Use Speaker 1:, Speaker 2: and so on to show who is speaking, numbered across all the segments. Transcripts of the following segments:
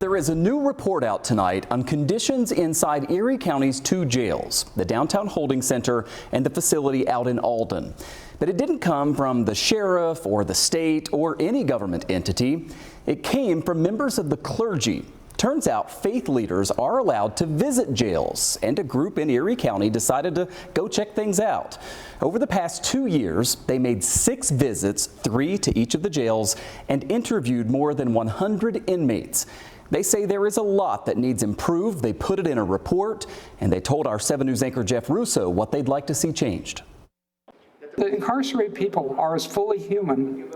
Speaker 1: There is a new report out tonight on conditions inside Erie County's two jails, the Downtown Holding Center and the facility out in Alden. But it didn't come from the sheriff or the state or any government entity. It came from members of the clergy. Turns out faith leaders are allowed to visit jails, and a group in Erie County decided to go check things out. Over the past 2 years, they made 6 visits, 3 to each of the jails, and interviewed more than 100 inmates. They say there is a lot that needs improved. They put it in a report, and they told our 7 News anchor Jeff Russo what they'd like to see changed.
Speaker 2: The incarcerated people are as fully human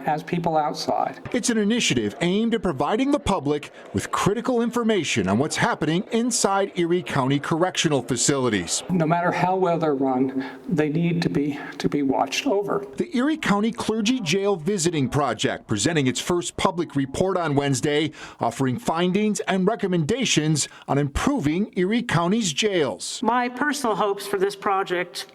Speaker 2: as people outside.
Speaker 3: It's an initiative aimed at providing the public with critical information on what's happening inside Erie County correctional facilities.
Speaker 2: No matter how well they're run, they need to be watched over.
Speaker 3: The Erie County Clergy Jail Visiting Project presenting its first public report on Wednesday, offering findings and recommendations on improving Erie County's jails.
Speaker 4: My personal hopes for this project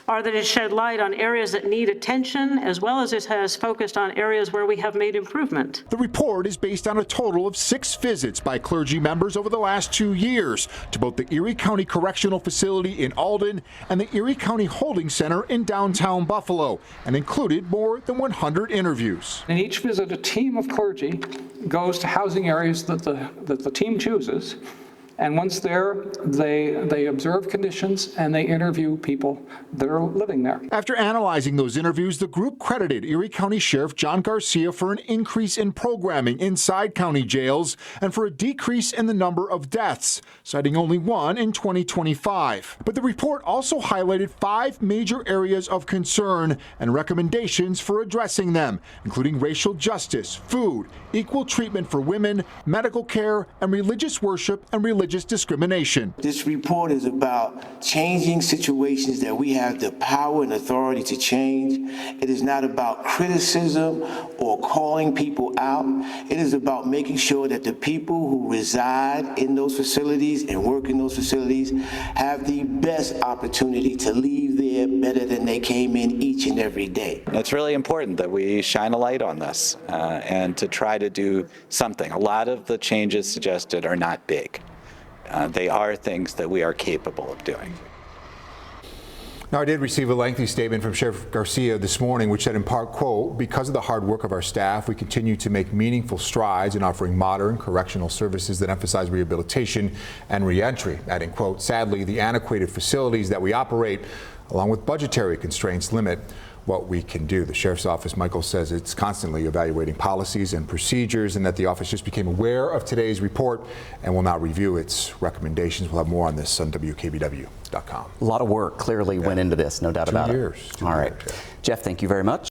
Speaker 4: are that it shed light on areas that need attention, as well as it has focused on areas where we have made improvement.
Speaker 3: The report is based on a total of 6 visits by clergy members over the last 2 years to both the Erie County Correctional Facility in Alden and the Erie County Holding Center in downtown Buffalo, and included more than 100 interviews.
Speaker 2: In each visit, a team of clergy goes to housing areas that the team chooses. And once there, they observe conditions and they interview people that are living there.
Speaker 3: After analyzing those interviews, the group credited Erie County Sheriff John Garcia for an increase in programming inside county jails and for a decrease in the number of deaths, citing only 1 in 2025. But the report also highlighted 5 major areas of concern and recommendations for addressing them, including racial justice, food, equal treatment for women, medical care, and religious worship and religious discrimination.
Speaker 5: This report is about changing situations that we have the power and authority to change. It is not about criticism or calling people out. It is about making sure that the people who reside in those facilities and work in those facilities have the best opportunity to leave there better than they came in each and every day.
Speaker 6: It's really important that we shine a light on this and to try to do something. A lot of the changes suggested are not big. They are things that we are capable of doing.
Speaker 7: Now, I did receive a lengthy statement from Sheriff Garcia this morning, which said in part, quote, "Because of the hard work of our staff, we continue to make meaningful strides in offering modern correctional services that emphasize rehabilitation and reentry," adding, quote, "Sadly, the antiquated facilities that we operate, along with budgetary constraints, limit what we can do." The Sheriff's Office, Michael, says it's constantly evaluating policies and procedures and that the office just became aware of today's report and will now review its recommendations. We'll have more on this on WKBW.com.
Speaker 1: A lot of work clearly went into this, no doubt about it.
Speaker 7: 2 years.
Speaker 1: All right. Jeff, thank you very much.